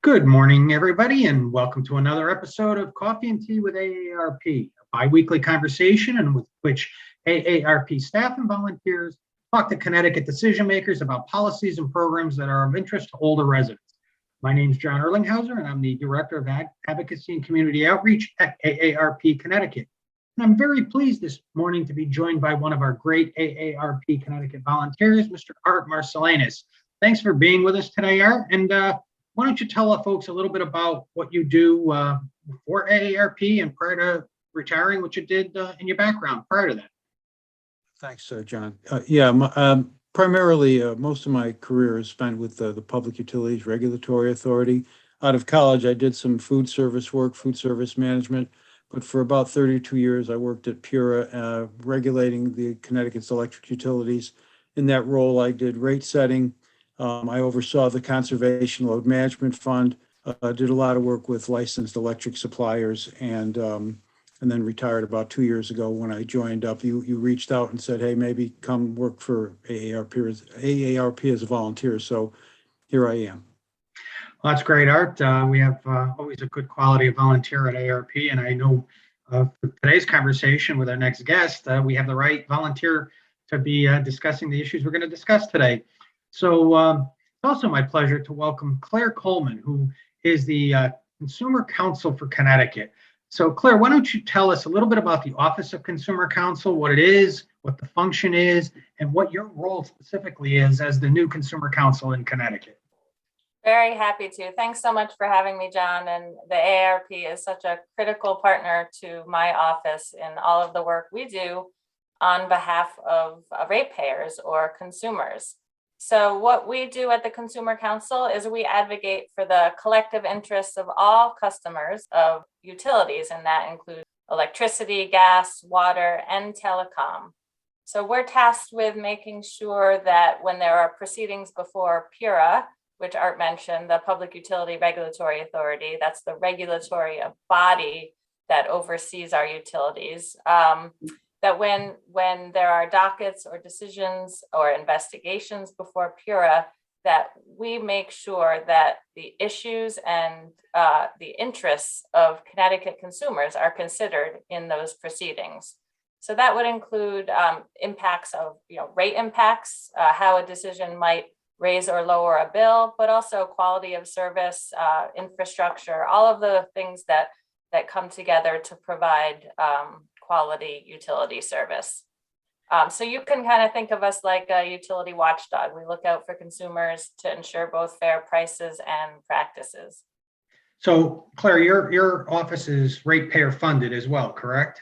Good morning, everybody, and welcome to another episode of Coffee and Tea with AARP, a bi-weekly conversation in which AARP staff and volunteers talk to Connecticut decision makers about policies and programs that are of interest to older residents. My name is John Erlingheuser, and I'm the Director of Advocacy and Community Outreach at AARP Connecticut. And I'm very pleased this morning to be joined by one of our great AARP Connecticut volunteers, Mr. Art Marcelynas. Thanks for being with us today, Art. And why don't you tell our folks a little bit about what you do for AARP and prior to retiring, what you did in your background prior to that? Thanks, John. Primarily, most of my career is spent with the Public Utilities Regulatory Authority. Out of college, I did some food service work, food service management, but for about 32 years, I worked at PURA, regulating the Connecticut's electric utilities. In that role, I did rate setting. I oversaw the Conservation Load Management Fund, did a lot of work with licensed electric suppliers, and then retired about 2 years ago. When I joined up, you reached out and said, hey, maybe come work for AARP as a volunteer. So here I am. Well, that's great, Art. We have always a good quality of volunteer at AARP, and I know for today's conversation with our next guest, we have the right volunteer to be discussing the issues we're going to discuss today. So it's also my pleasure to welcome Claire Coleman, who is the Consumer Counsel for Connecticut. So Claire, why don't you tell us a little bit about the Office of Consumer Counsel, what it is, what the function is, and what your role specifically is as the new Consumer Counsel in Connecticut. Very happy to. Thanks so much for having me, John. And the AARP is such a critical partner to my office in all of the work we do on behalf of ratepayers or consumers. So what we do at the Consumer Counsel is we advocate for the collective interests of all customers of utilities, and that includes electricity, gas, water, and telecom. So we're tasked with making sure that when there are proceedings before PURA, which Art mentioned, the Public Utility Regulatory Authority, that's the regulatory body that oversees our utilities, that when there are dockets or decisions or investigations before PURA, that we make sure that the issues and the interests of Connecticut consumers are considered in those proceedings. So that would include impacts of, rate impacts, how a decision might raise or lower a bill, but also quality of service, infrastructure, all of the things that come together to provide quality utility service. So you can kind of think of us like a utility watchdog. We look out for consumers to ensure both fair prices and practices. So Claire, your office is ratepayer funded as well, correct?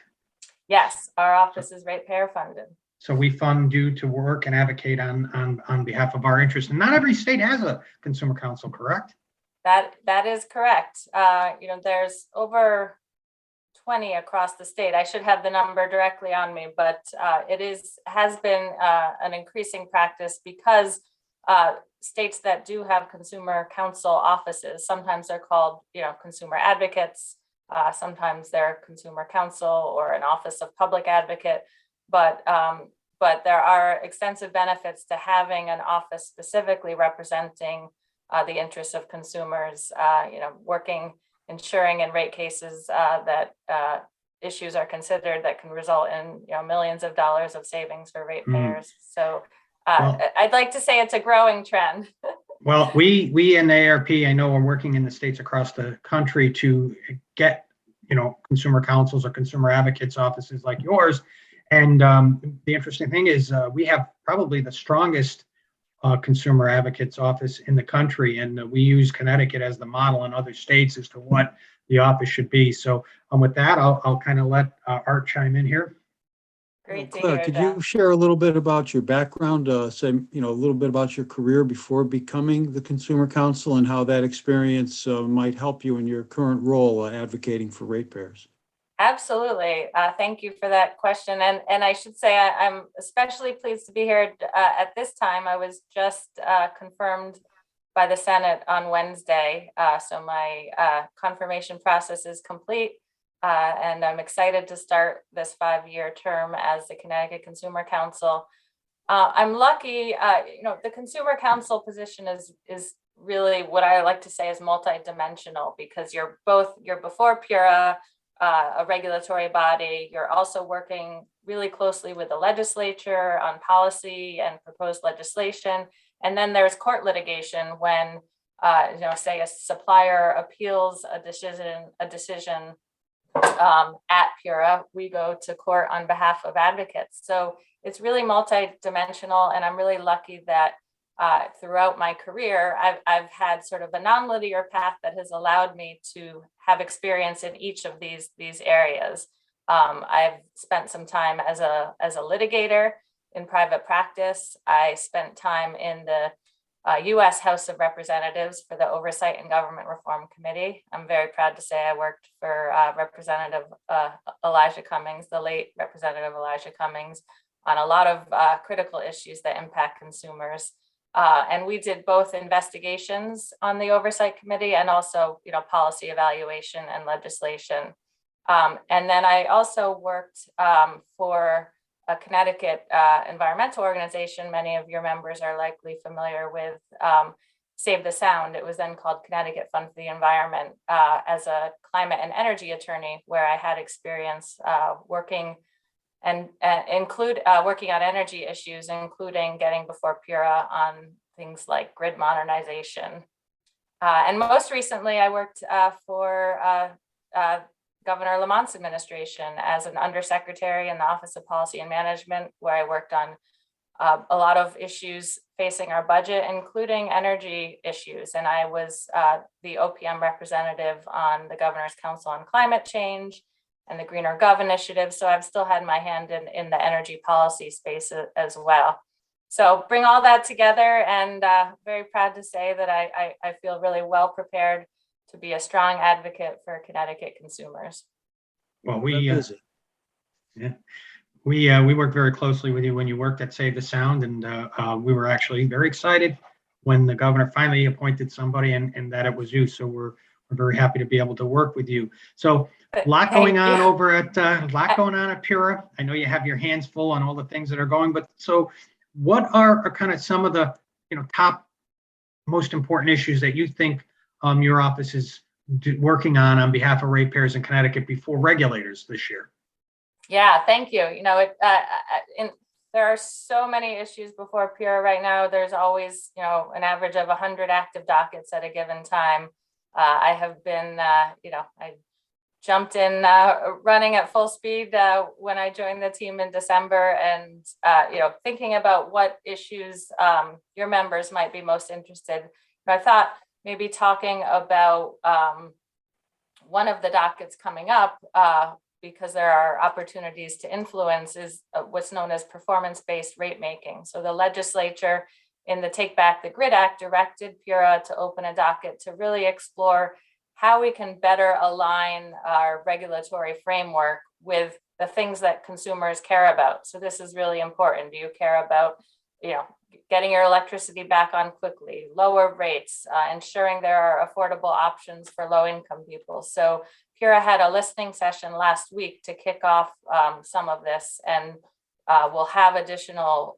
Yes, our office is ratepayer funded. So we fund you to work and advocate on behalf of our interests. And not every state has a consumer counsel, correct? That is correct. There's over 20 across the state. I should have the number directly on me, but has been an increasing practice because states that do have consumer counsel offices, sometimes they're called, consumer advocates, sometimes they're consumer counsel or an office of public advocate, but there are extensive benefits to having an office specifically representing the interests of consumers, ensuring in rate cases that issues are considered that can result in millions of dollars of savings for ratepayers. So I'd like to say it's a growing trend. Well, we in AARP, I know, are working in the states across the country to get consumer counsels or consumer advocates offices like yours. And the interesting thing is we have probably the strongest consumer advocates office in the country, and we use Connecticut as the model in other states as to what the office should be. So with that, I'll kind of let Art chime in here. Great to Claire, hear could that. you share a little bit about your background, say, a little bit about your career before becoming the Consumer Counsel and how that experience might help you in your current role advocating for ratepayers? Absolutely. Thank you for that question. And I should say I'm especially pleased to be here at this time. I was just confirmed by the Senate on Wednesday. So my confirmation process is complete. And I'm excited to start this 5-year term as the Connecticut Consumer Counsel. I'm lucky, the Consumer Counsel position is really what I like to say is multidimensional, because you're before PURA, a regulatory body. You're also working really closely with the legislature on policy and proposed legislation. And then there's court litigation when, say a supplier appeals a decision at PURA, we go to court on behalf of advocates. So it's really multidimensional, and I'm really lucky that throughout my career, I've had sort of a non-linear path that has allowed me to have experience in each of these areas. I've spent some time as a litigator in private practice. I spent time in the U.S. House of Representatives for the Oversight and Government Reform Committee. I'm very proud to say I worked for Representative Elijah Cummings, the late Representative Elijah Cummings, on a lot of critical issues that impact consumers. And we did both investigations on the Oversight Committee and also, policy evaluation and legislation. And then I also worked for a Connecticut environmental organization. Many of your members are likely familiar with Save the Sound. It was then called Connecticut Fund for the Environment, as a climate and energy attorney, where I had experience working on energy issues, including getting before PURA on things like grid modernization. And most recently, I worked for Governor Lamont's administration as an undersecretary in the Office of Policy and Management, where I worked on a lot of issues facing our budget, including energy issues. And I was the OPM representative on the Governor's Council on Climate Change and the Greener Gov initiative. So I've still had my hand in the energy policy space as well. So bring all that together, and very proud to say that I feel really well prepared to be a strong advocate for Connecticut consumers. Well, we worked very closely with you when you worked at Save the Sound, and we were actually very excited when the governor finally appointed somebody, and that it was you. So we're very happy to be able to work with you. So a lot going on over at PURA. I know you have your hands full on all the things that are going, but so what are kind of some of the top most important issues that you think your office is working on behalf of ratepayers in Connecticut before regulators this year? Yeah, thank you. There are so many issues before PURA right now. There's always, an average of 100 active dockets at a given time. I have been, I jumped in running at full speed when I joined the team in December, and, thinking about what issues your members might be most interested. I thought maybe talking about one of the dockets coming up, because there are opportunities to influence, is what's known as performance-based rate making. So the legislature in the Take Back the Grid Act directed PURA to open a docket to really explore how we can better align our regulatory framework with the things that consumers care about. So this is really important. Do you care about, getting your electricity back on quickly, lower rates, ensuring there are affordable options for low-income people? So PURA had a listening session last week to kick off some of this, and we'll have additional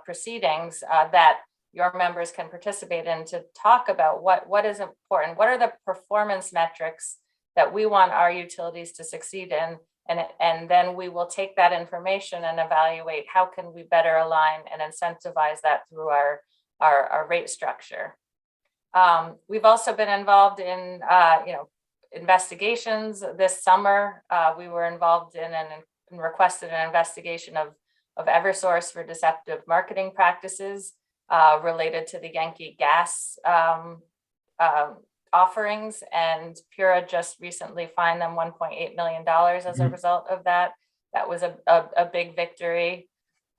proceedings that your members can participate in to talk about what is important. What are the performance metrics that we want our utilities to succeed in? And then we will take that information and evaluate how can we better align and incentivize that through our rate structure. We've also been involved in investigations this summer. We were involved in and requested an investigation of Eversource for deceptive marketing practices related to the Yankee Gas offerings, and PURA just recently fined them $1.8 million as a result of that. That was a big victory.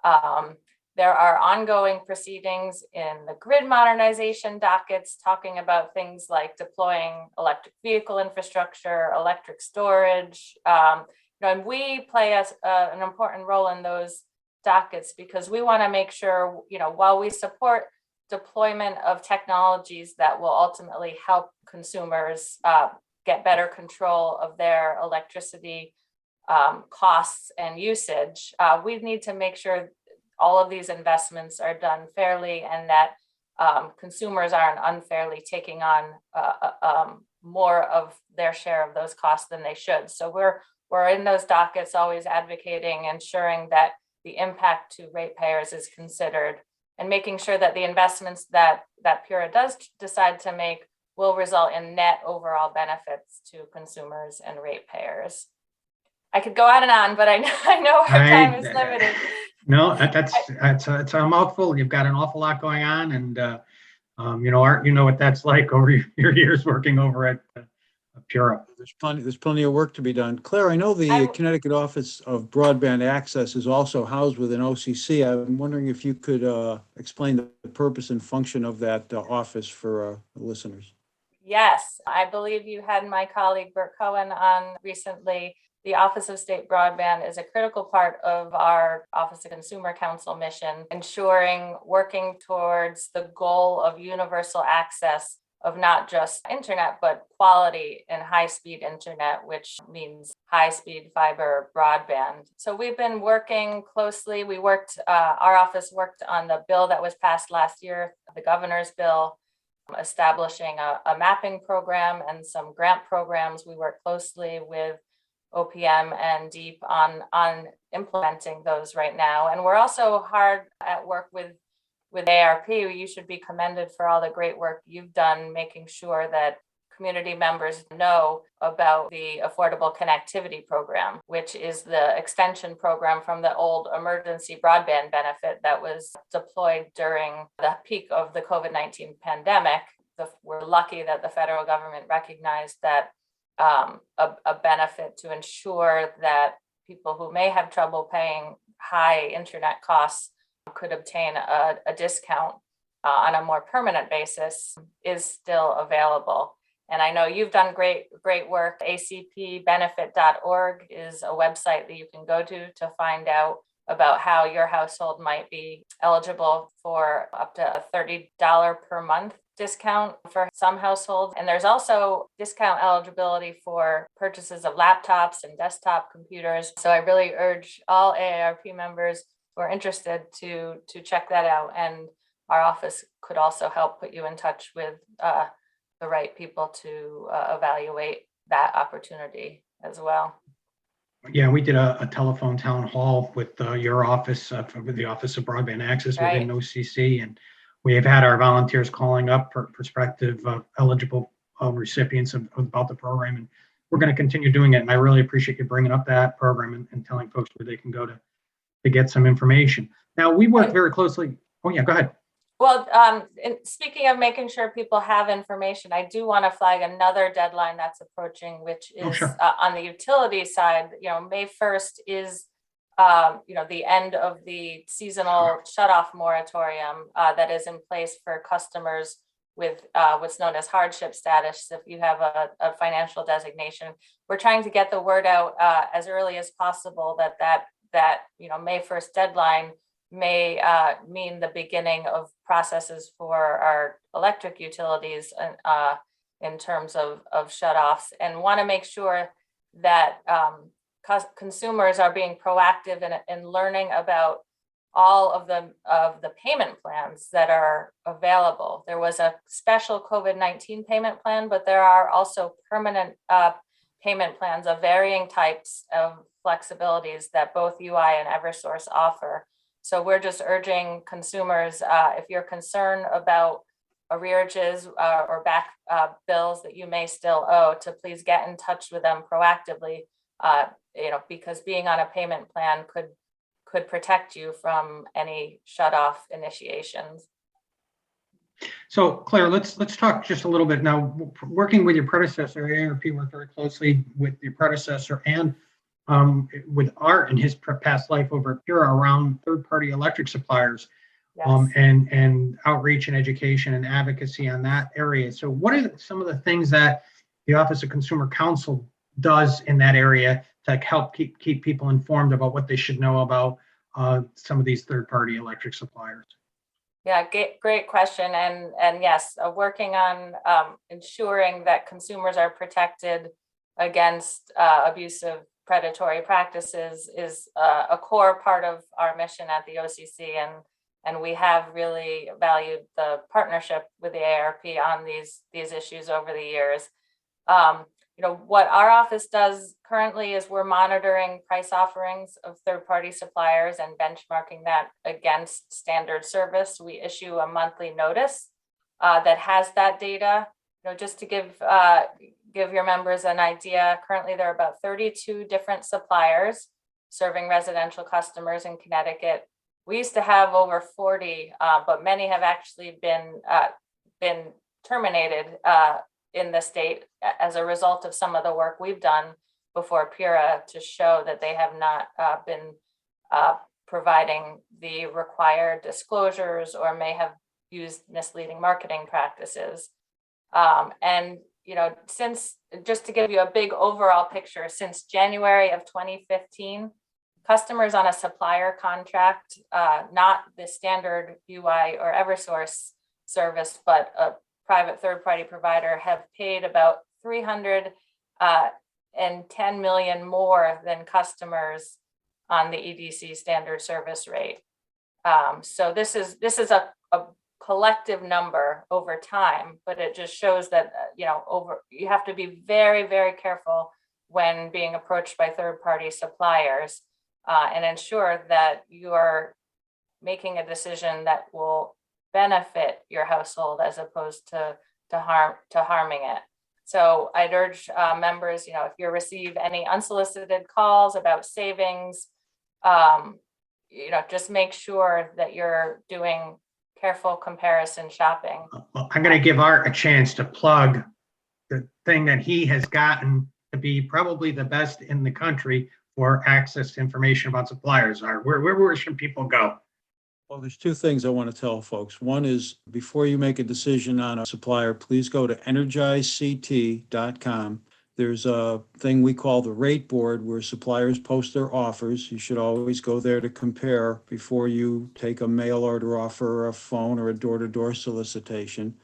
There are ongoing proceedings in the grid modernization dockets, talking about things like deploying electric vehicle infrastructure, electric storage. And we play an important role in those dockets because we want to make sure, while we support deployment of technologies that will ultimately help consumers get better control of their electricity costs and usage, we need to make sure all of these investments are done fairly and that consumers aren't unfairly taking on more of their share of those costs than they should. So we're in those dockets, always advocating, ensuring that the impact to ratepayers is considered, and making sure that the investments that PURA does decide to make will result in net overall benefits to consumers and ratepayers. I could go on and on, but I know our time is limited. No, that's a mouthful. You've got an awful lot going on, and Art, you know what that's like over your years working over at PURA. There's plenty of work to be done. Claire, I know the Connecticut Office of Broadband Access is also housed within OCC. I'm wondering if you could explain the purpose and function of that office for listeners. Yes, I believe you had my colleague Bert Cohen on recently. The Office of State Broadband is a critical part of our Office of Consumer Counsel mission, working towards the goal of universal access of not just internet, but quality and high-speed internet, which means high-speed fiber broadband. So we've been working closely. Our office worked on the bill that was passed last year, the governor's bill, establishing a mapping program and some grant programs. We work closely with OPM and DEEP on implementing those right now. And we're also hard at work with AARP. You should be commended for all the great work you've done, making sure that community members know about the Affordable Connectivity Program, which is the extension program from the old emergency broadband benefit that was deployed during the peak of the COVID-19 pandemic. We're lucky that the federal government recognized that a benefit to ensure that people who may have trouble paying high internet costs could obtain a discount on a more permanent basis is still available. And I know you've done great work. acpbenefit.org is a website that you can go to find out about how your household might be eligible for up to a $30 per month discount for some households. And there's also discount eligibility for purchases of laptops and desktop computers. So I really urge all AARP members who are interested to check that out. And our office could also help put you in touch with the right people to evaluate that opportunity as well. Yeah, we did a telephone town hall with your office, with the Office of Broadband Access within OCC, and we have had our volunteers calling up for prospective eligible recipients about the program, and we're going to continue doing it. And I really appreciate you bringing up that program and telling folks where they can go to get some information. Now, we work very closely. Oh yeah, go ahead. Well, speaking of making sure people have information, I do want to flag another deadline that's approaching, which is on the utility side. May 1st is the end of the seasonal shutoff moratorium that is in place for customers with what's known as hardship status. If you have a financial designation, we're trying to get the word out as early as possible that May 1st deadline may mean the beginning of processes for our electric utilities in terms of shutoffs, and want to make sure that consumers are being proactive in learning about all of the payment plans that are available. There was a special COVID-19 payment plan, but there are also permanent payment plans of varying types of flexibilities that both UI and Eversource offer. So we're just urging consumers, if you're concerned about arrearages or back bills that you may still owe, to please get in touch with them proactively, because being on a payment plan could protect you from any shutoff initiations. So Claire, let's talk just a little bit now. Working with your predecessor, AARP worked very closely with your predecessor and with Art in his past life over at PURA around third-party electric suppliers, and outreach and education and advocacy on that area. So what are some of the things that the Office of Consumer Counsel does in that area to help keep people informed about what they should know about some of these third-party electric suppliers? Yeah, great question. And yes, working on ensuring that consumers are protected against abusive predatory practices is a core part of our mission at the OCC. And we have really valued the partnership with the AARP on these issues over the years. What our office does currently is we're monitoring price offerings of third-party suppliers and benchmarking that against standard service. We issue a monthly notice that has that data. Just to give your members an idea, currently there are about 32 different suppliers serving residential customers in Connecticut. We used to have over 40, but many have actually been terminated in the state as a result of some of the work we've done before PURA to show that they have not been providing the required disclosures or may have used misleading marketing practices. Since, just to give you a big overall picture, since January of 2015, customers on a supplier contract, not the standard UI or Eversource service, but a private third-party provider, have paid about $310 million more than customers on the EDC standard service rate. So this is a collective number over time, but it just shows that you have to be very, very careful when being approached by third-party suppliers and ensure that you are making a decision that will benefit your household as opposed to harming it. So I'd urge members, if you receive any unsolicited calls about savings, just make sure that you're doing careful comparison shopping. Well, I'm going to give Art a chance to plug the thing that he has gotten to be probably the best in the country for access to information about suppliers. Art, where should people go? Well, there's two things I want to tell folks. One is, before you make a decision on a supplier, please go to energizect.com. There's a thing we call the rate board where suppliers post their offers. You should always go there to compare before you take a mail order offer or a phone or a door-to-door solicitation.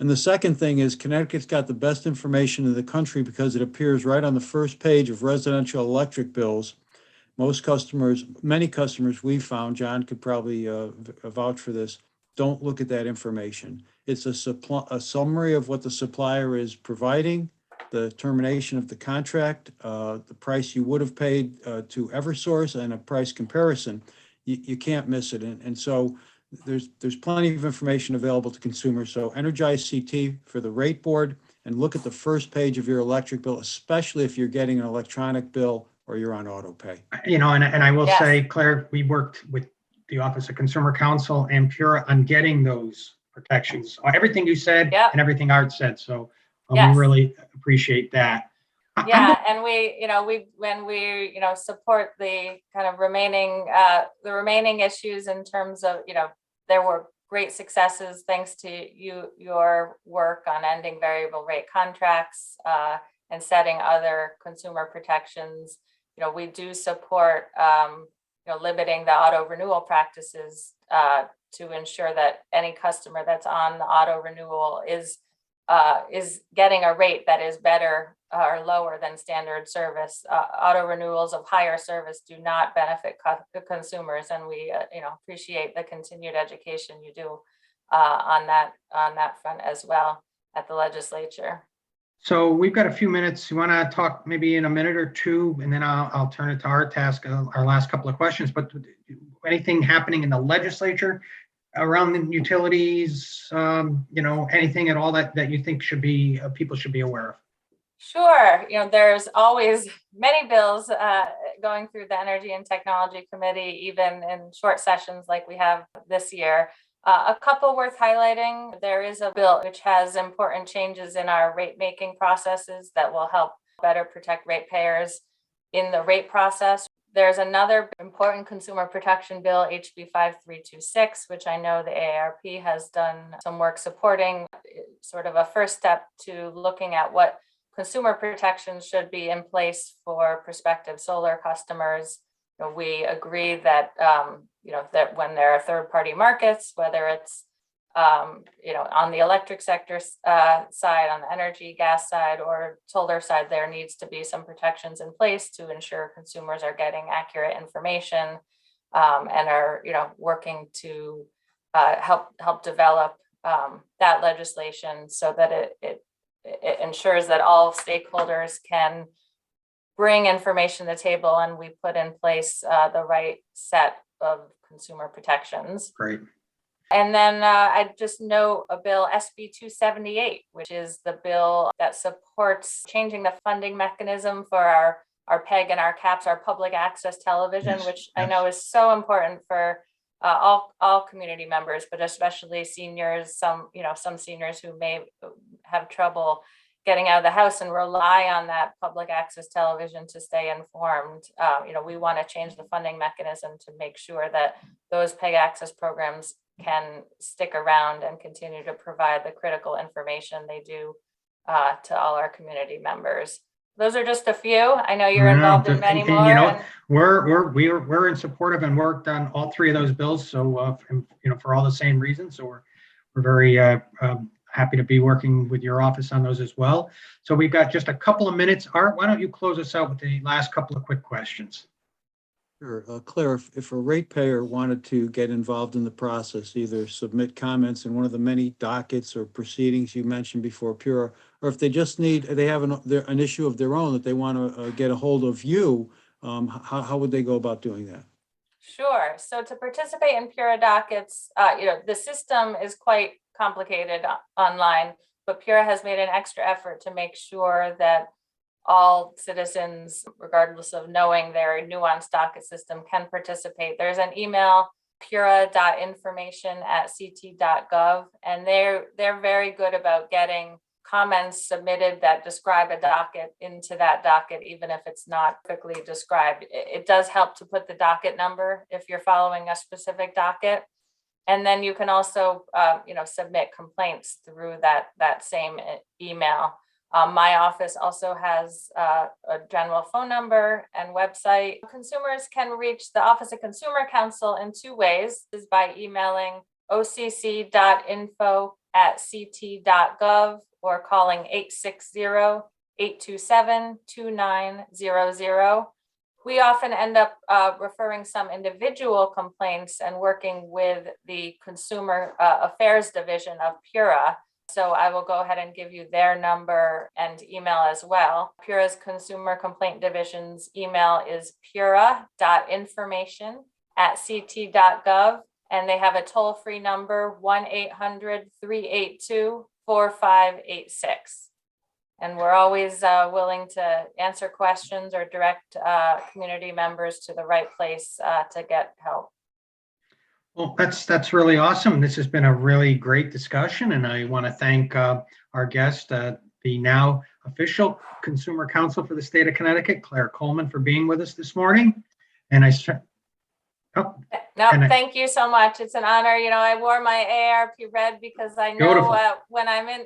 And the second thing is, Connecticut's got the best information in the country because it appears right on the first page of residential electric bills. Many customers we've found, John could probably vouch for this, don't look at that information. It's a summary of what the supplier is providing, the termination of the contract, the price you would have paid to Eversource, and a price comparison. You can't miss it. And so there's plenty of information available to consumers. So Energize CT for the rate board, and look at the first page of your electric bill, especially if you're getting an electronic bill or you're on auto pay. And I will Yes. say, Claire, we worked with the Office of Consumer Counsel and PURA on getting those protections. Everything you said and everything Art said. So we really appreciate that. Yeah, and when we support the kind of remaining issues in terms of, there were great successes thanks to your work on ending variable rate contracts and setting other consumer protections. We do support limiting the auto renewal practices to ensure that any customer that's on the auto renewal is getting a rate that is better or lower than standard service. Auto renewals of higher service do not benefit consumers, and we appreciate the continued education you do on that front as well at the legislature. So we've got a few minutes. You want to talk maybe in a minute or two, and then I'll turn it to our task, our last couple of questions. But anything happening in the legislature around the utilities, anything at all that you think people should be aware of? Sure. There's always many bills going through the Energy and Technology Committee, even in short sessions like we have this year. A couple worth highlighting. There is a bill which has important changes in our rate making processes that will help better protect ratepayers in the rate process. There's another important consumer protection bill, HB 5326, which I know the AARP has done some work supporting, sort of a first step to looking at what consumer protections should be in place for prospective solar customers. We agree that that when there are third-party markets, whether it's on the electric sector side, on the energy, gas side, or solar side, there needs to be some protections in place to ensure consumers are getting accurate information and are working to help develop that legislation so that it ensures that all stakeholders can bring information to the table, and we put in place the right set of consumer protections. Great. And then I just note a bill, SB 278, which is the bill that supports changing the funding mechanism for our PEG and our CAPS, our public access television, Yes, which yes. I know is so important for all community members, but especially seniors, some seniors who may have trouble getting out of the house and rely on that public access television to stay informed. We want to change the funding mechanism to make sure that those PEG access programs can stick around and continue to provide the critical information they do to all our community members. Those are just a few. I know you're involved in many more. And we're in support of and worked on all three of those bills. So for all the same reasons. So we're very happy to be working with your office on those as well. So we've got just a couple of minutes. Art, why don't you close us out with the last couple of quick questions? Sure. Claire, if a ratepayer wanted to get involved in the process, either submit comments in one of the many dockets or proceedings you mentioned before PURA, or if they just they have an issue of their own that they want to get a hold of you, how would they go about doing that? Sure. So to participate in PURA dockets, the system is quite complicated online, but PURA has made an extra effort to make sure that all citizens, regardless of knowing their nuanced docket system, can participate. There's an email, pura.information@ct.gov, and they're very good about getting comments submitted that describe a docket into that docket, even if it's not quickly described. It does help to put the docket number if you're following a specific docket. And then you can also, submit complaints through that same email. My office also has a general phone number and website. Consumers can reach the Office of Consumer Counsel in two ways: is by emailing occ.info@ct.gov or calling 860-827-2900. We often end up referring some individual complaints and working with the Consumer Affairs Division of PURA. So I will go ahead and give you their number and email as well. PURA's Consumer Complaint Division's email is pura.information@ct.gov, and they have a toll-free number, 1-800-382-4586. And we're always willing to answer questions or direct community members to the right place to get help. Well, that's really awesome. This has been a really great discussion, and I want to thank our guest, the now official Consumer Counsel for the state of Connecticut, Claire Coleman, for being with us this morning. And Thank you so much. It's an honor. I wore my AARP red because I know when I'm in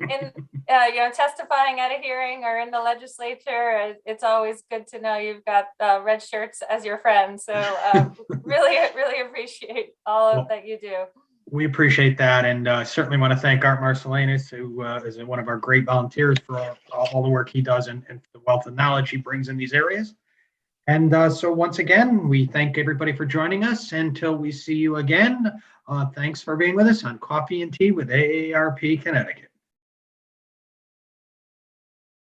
testifying at a hearing or in the legislature, it's always good to know you've got red shirts as your friends. So really appreciate all that you do. We appreciate that, and certainly want to thank Art Marcelynas, who is one of our great volunteers for all the work he does and the wealth of knowledge he brings in these areas. And so once again, we thank everybody for joining us. Until we see you again, thanks for being with us on Coffee and Tea with AARP Connecticut.